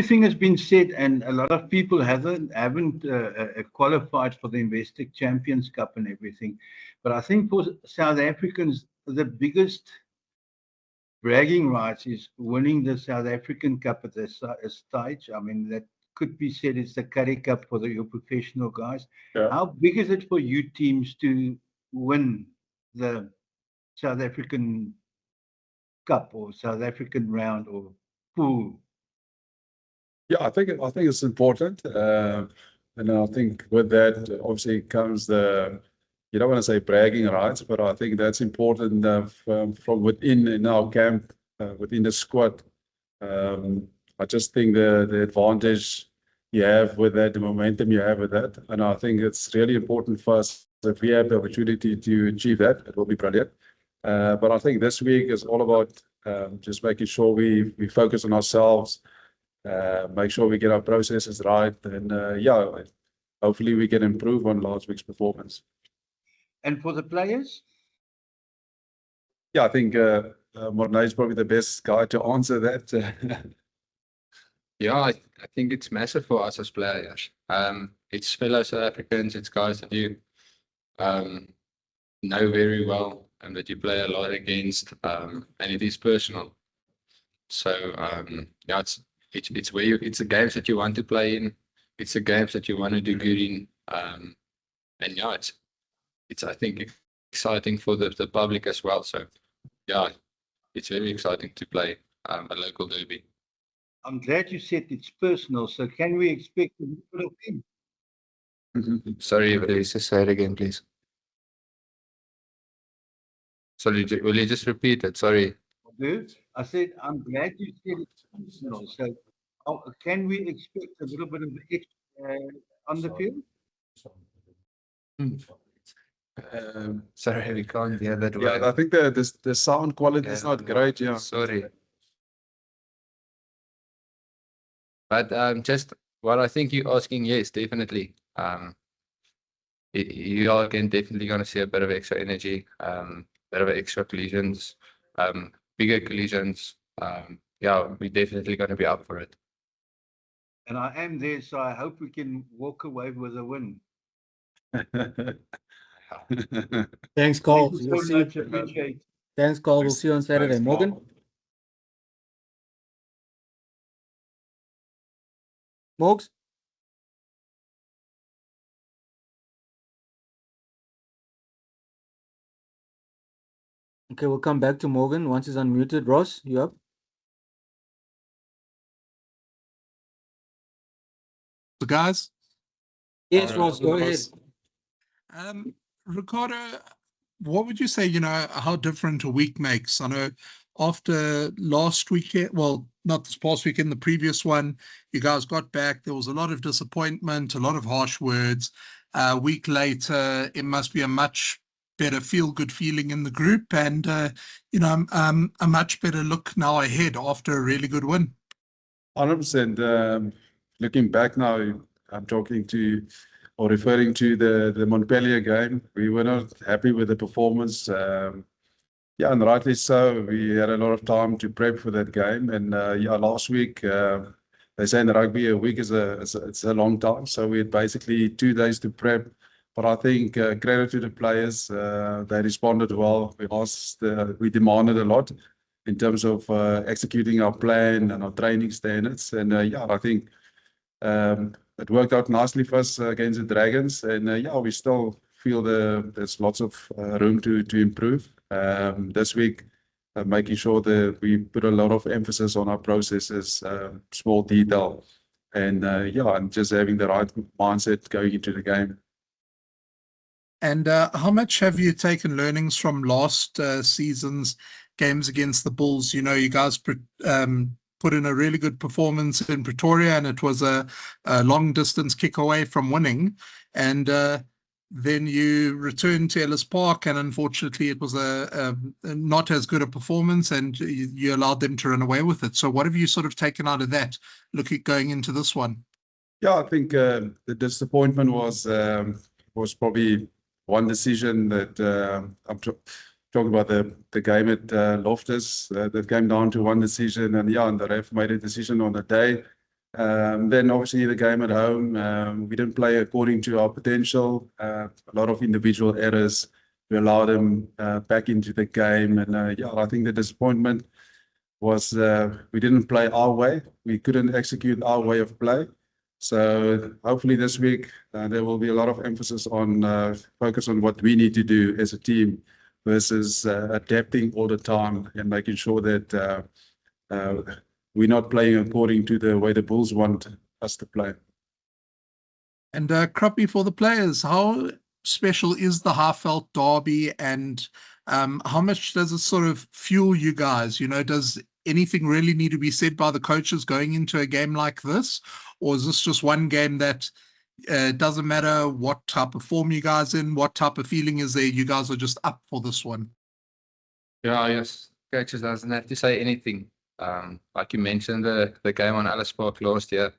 Everything has been said, and a lot of people haven't qualified for the Investec Champions Cup and everything. But I think for South Africans, the biggest bragging rights is winning the South African Cup at this stage. I mean, that could be said it's the Currie Cup for your professional guys. Yeah. How big is it for you teams to win the South African Cup or South African round or pool? Yeah, I think it's important, and I think with that obviously comes the, you don't want to say bragging rights, but I think that's important from within in our camp, within the squad. I just think the advantage you have with that, the momentum you have with that, and I think it's really important for us if we have the opportunity to achieve that, it will be brilliant. But I think this week is all about just making sure we focus on ourselves. Make sure we get our processes right, and yeah, hopefully we can improve on last week's performance. And for the players? Yeah, I think Morne is probably the best guy to answer that. Yeah, I think it's massive for us as players. It's fellow South Africans, it's guys that you know very well and that you play a lot against, and it is personal. So yeah, it's where it's the games that you want to play in, it's the games that you want to do good in, and yeah, it's I think exciting for the public as well. So yeah, it's very exciting to play a local derby. I'm glad you said it's personal. So can we expect a little bit of him? Sorry, please just say it again, please. Sorry, will you just repeat it? Sorry. I said, I'm glad you said it's personal. So can we expect a little bit of extra on the field? Sorry, we can't hear that Yeah, well. I think the sound quality is not great. Yeah, sorry. But just what I think you're asking, yes, definitely. You are again definitely going to see a bit of extra energy, bit of extra collisions, bigger collisions. Yeah, we're definitely going to be up for it. And I am there, so I hope we can walk away with a win. Thanks, Carl. Thank you so much. Appreciate it. Thanks, Carl. We'll see you on Saturday. Thanks, Morgan? Carl. Morgs? Okay, we'll come back to Morgan once he's unmuted. Ross, you up? The guys? Yes, Ross, go ahead. Ricardo, what would you say, how different a week makes? I know after last weekend, well, not this past weekend, the previous one, you guys got back. There was a lot of disappointment, a lot of harsh words. A week later, it must be a much better feel-good feeling in the group and, a much better look now ahead after a really good win. 100%. Looking back now, I'm talking to or referring to the Montpellier game. We were not happy with the performance. Yeah, and rightly so. We had a lot of time to prep for that game. And yeah, last week, they say in rugby a week is a long time. So we had basically 2 days to prep. But I think credit to the players. They responded well. We demanded a lot in terms of executing our plan and our training standards. And yeah, I think it worked out nicely for us against the Dragons. And yeah, we still feel there's lots of room to improve. This week, making sure that we put a lot of emphasis on our processes, small detail, and yeah, and just having the right mindset going into the game. And how much have you taken learnings from last season's games against the Bulls? You guys put in a really good performance in Pretoria, and it was a long distance kick away from winning. And then you returned to Ellis Park, and unfortunately it was a not as good a performance, and you allowed them to run away with it. So what have you sort of taken out of that, going into this one? Yeah, I think the disappointment was probably one decision that I'm talking about the game at Loftus that came down to one decision, and yeah, and the ref made a decision on the day. Then obviously the game at home, we didn't play according to our potential. A lot of individual errors. We allowed them back into the game, and yeah, I think the disappointment was we didn't play our way. We couldn't execute our way of play. So hopefully this week there will be a lot of emphasis on focus on what we need to do as a team versus adapting all the time and making sure that we're not playing according to the way the Bulls want us to play. And Krappie, for the players, how special is the Highveld Derby, and how much does it sort of fuel you guys? You know, does anything really need to be said by the coaches going into a game like this? Or is this just one game that doesn't matter what type of form you guys in, what type of feeling is there, you guys are just up for this one? Yeah, yes. Coaches doesn't have to say anything. Like you mentioned, the game on Ellis Park last year,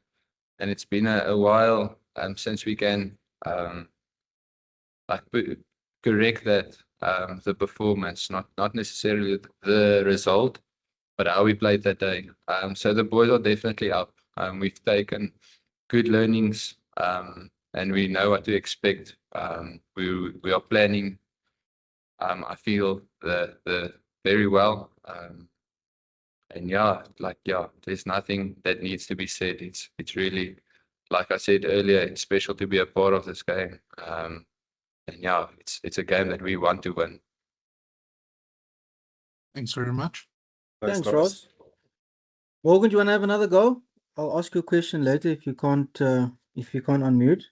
and it's been a while since we can correct that the performance, not necessarily the result, but how we played that day. So the boys are definitely up. We've taken good learnings, and we know what to expect. We are planning. I feel the very well. And yeah, there's nothing that needs to be said. It's really, like I said earlier, it's special to be a part of this game. And yeah, it's a game that we want to win. Thanks very much. Thanks, Ross. Morgan, do you want to have another go? I'll ask you a question later if you can't unmute.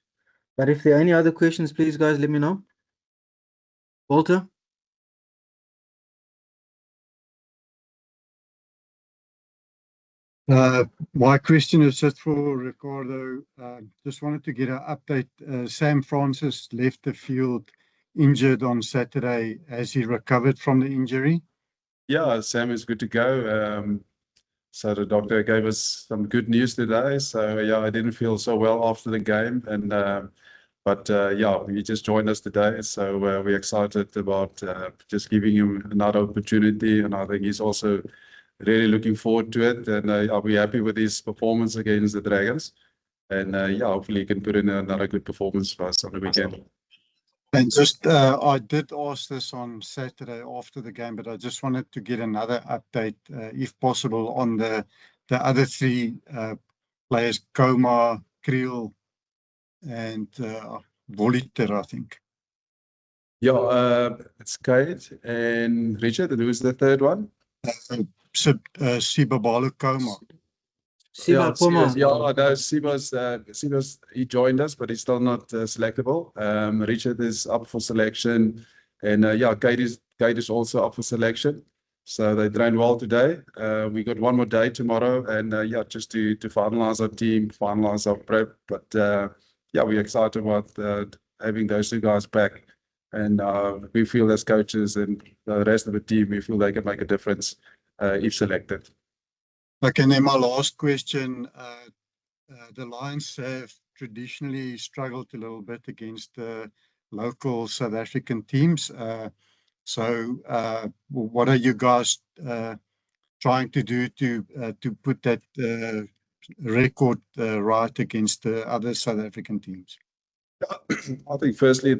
But if there are any other questions, please, guys, let me know. Walter? My question is just for Ricardo. Just wanted to get an update. Sam Francis left the field injured on Saturday. Has he recovered from the injury? Yeah, Sam is good to go. So the doctor gave us some good news today. So yeah, I didn't feel so well after the game, and but yeah, he just joined us today. So we're excited about just giving him another opportunity, and I think he's also really looking forward to it, and I'll be happy with his performance against the Dragons. And yeah, hopefully he can put in another good performance for us on the weekend. And just, I did ask this on Saturday after the game, but I just wanted to get another update, if possible, on the other three players, Koma, Kriel, and Voliter, I think. Yeah, it's Kate and Richard, and who's the third one? Sibabalo Koma. Siba Koma. Yeah, no, Siba's he joined us, but he's still not selectable. Richard is up for selection, and yeah, Kate is also up for selection. So they trained well today. We got one more day tomorrow, and yeah, just to finalize our team, finalize our prep. But yeah, we're excited about having those two guys back, and we feel as coaches and the rest of the team, we feel they can make a difference if selected. Okay, and then my last question. The Lions have traditionally struggled a little bit against the local South African teams. So what are you guys trying to do to put that record right against the other South African teams? I think firstly,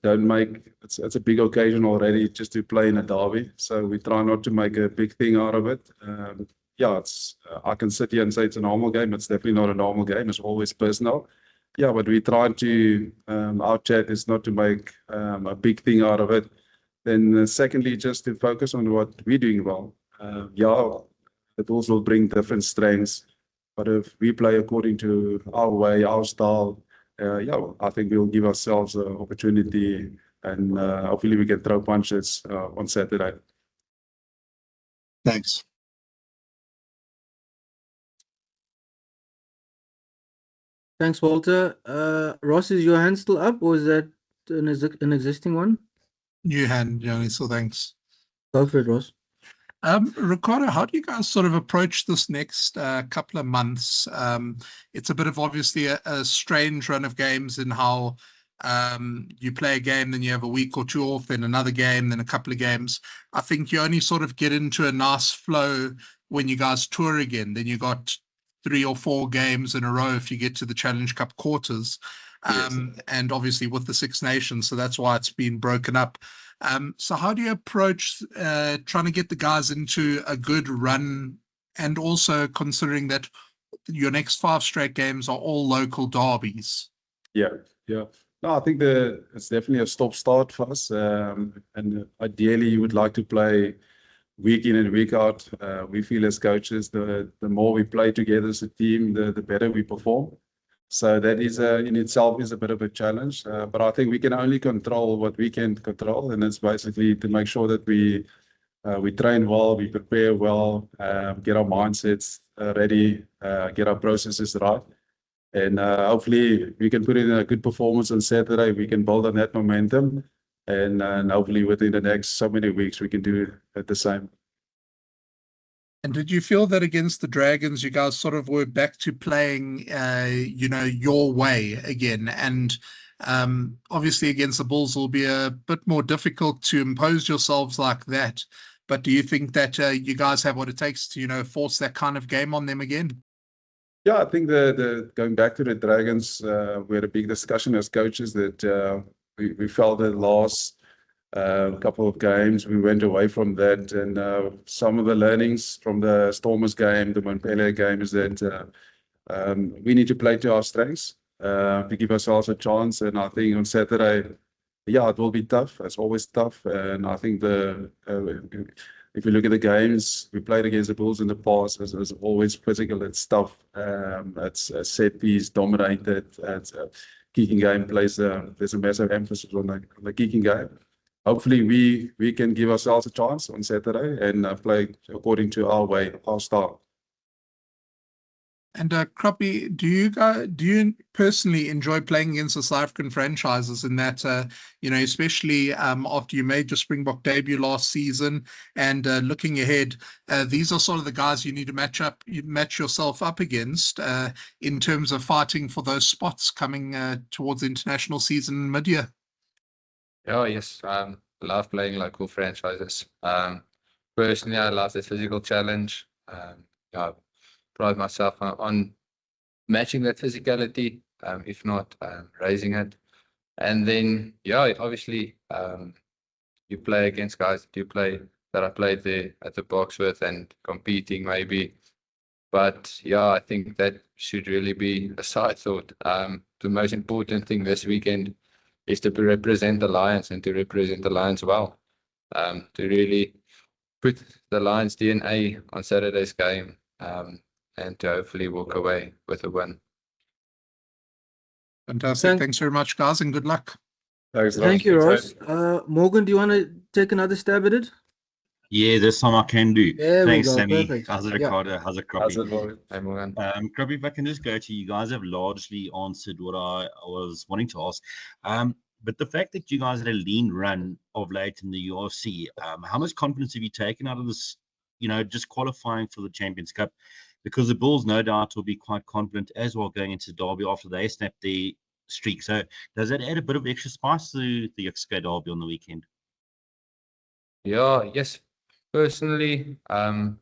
don't make it's a big occasion already just to play in a derby. So we try not to make a big thing out of it. Yeah, I can sit here and say it's a normal game. It's definitely not a normal game. It's always personal. Yeah, but we try to our chat is not to make a big thing out of it. Then secondly, just to focus on what we're doing well. Yeah, the Bulls will bring different strengths, but if we play according to our way, our style, yeah, I think we'll give ourselves an opportunity, and hopefully we can throw punches on Saturday. Thanks. Thanks, Walter. Ross, is your hand still up, or is that an existing one? New hand, Johnny, so thanks. Go for it, Ross. Ricardo, how do you guys sort of approach this next couple of months? It's a bit of obviously a strange run of games in how you play a game, then you have a week or two off, then another game, then a couple of games. I think you only sort of get into a nice flow when you guys tour again, then you got 3 or 4 games in a row if you get to the Challenge Cup quarters. Yes. And obviously with the Six Nations, so that's why it's been broken up. So how do you approach trying to get the guys into a good run, and also considering that your next 5 straight games are all local derbies? Yeah. No, I think it's definitely a stop-start for us. And ideally, you would like to play week in and week out. We feel as coaches, the more we play together as a team, the better we perform. So that is in itself is a bit of a challenge. But I think we can only control what we can control, and it's basically to make sure that we train well, we prepare well, get our mindsets ready, get our processes right. And hopefully we can put in a good performance on Saturday. We can build on that momentum. And hopefully within the next so many weeks, we can do the same. And did you feel that against the Dragons, you guys sort of were back to playing, your way again? And obviously against the Bulls, it'll be a bit more difficult to impose yourselves like that. But do you think that you guys have what it takes to, force that kind of game on them again? Yeah, I think the going back to the Dragons, we had a big discussion as coaches that we felt the last couple of games we went away from that, and some of the learnings from the Stormers game, the Montpellier game, is that we need to play to our strengths to give ourselves a chance. And I think on Saturday, yeah, it will be tough. It's always tough, and I think if you look at the games we played against the Bulls in the past, it's always physical. It's tough. It's a set piece dominated. It's a kicking game there's a massive emphasis on the kicking game. Hopefully we can give ourselves a chance on Saturday and play according to our way, our style. And Krappie, do you personally enjoy playing against the South African franchises in that, especially after you made your Springbok debut last season, and looking ahead, these are sort of the guys you need to match yourself up against in terms of fighting for those spots coming towards the international season mid-year? Oh, yes. I love playing local franchises. Personally, I love the physical challenge. I pride myself on matching that physicality, if not raising it. And then, yeah, obviously, you play against guys that I played there at the box with and competing maybe. But yeah, I think that should really be a side thought. The most important thing this weekend is to represent the Lions and to represent the Lions well. To really put the Lions DNA on Saturday's game, and to hopefully walk away with a win. Fantastic. Thanks very much, guys, and good luck. Thanks, Thank you, Ross. Morgan, do you want to take another stab at it? Yeah, this time I can do. There Thanks, we go. Sammy. Perfect. How's it, Yeah. Ricardo? How's it, How's Krappie? it going? Hey, Morgan. Krappie, if I can just go to you guys, have largely answered what I was wanting to ask. But the fact that you guys had a lean run of late in the URC, how much confidence have you taken out of this, just qualifying for the Champions Cup? Because the Bulls, no doubt, will be quite confident as well going into Derby after they snap their streak. So does that add a bit of extra spice to the Jukskei Derby on the weekend? Yeah, yes. Personally, I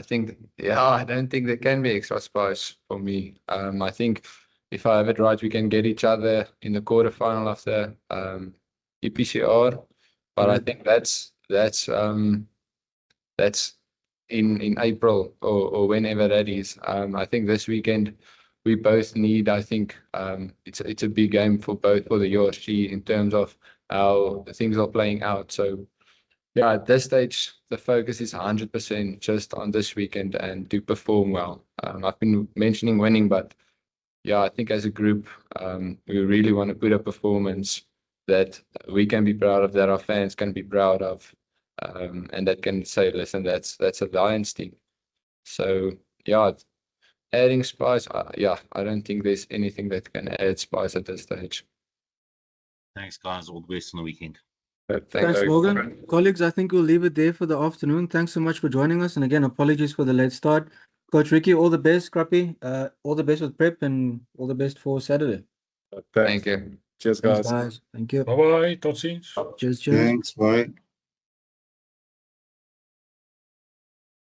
think, I don't think there can be extra spice for me. I think if I have it right, we can get each other in the quarterfinal of the EPCR. But I think that's in April or whenever that is. I think this weekend we both need. I think it's a big game for the URC in terms of how things are playing out. So yeah, at this stage the focus is 100% just on this weekend and to perform well. I've been mentioning winning, but yeah, I think as a group we really want to put a performance that we can be proud of, that our fans can be proud of. And that can say, listen, that's a Lions team. So yeah, adding spice, I don't think there's anything that can add spice at this stage. Thanks, guys. All the best on the weekend. Thanks, Morgan. Colleagues, I think we'll leave it there for the afternoon. Thanks so much for joining us. And again, apologies for the late start. Coach Ricky, all the best. Krappie, all the best with prep and all the best for Saturday. Thank you. Cheers, Thanks, guys. guys. Thank you. Bye-bye. Tot ziens. Cheers, cheers. Thanks, bye.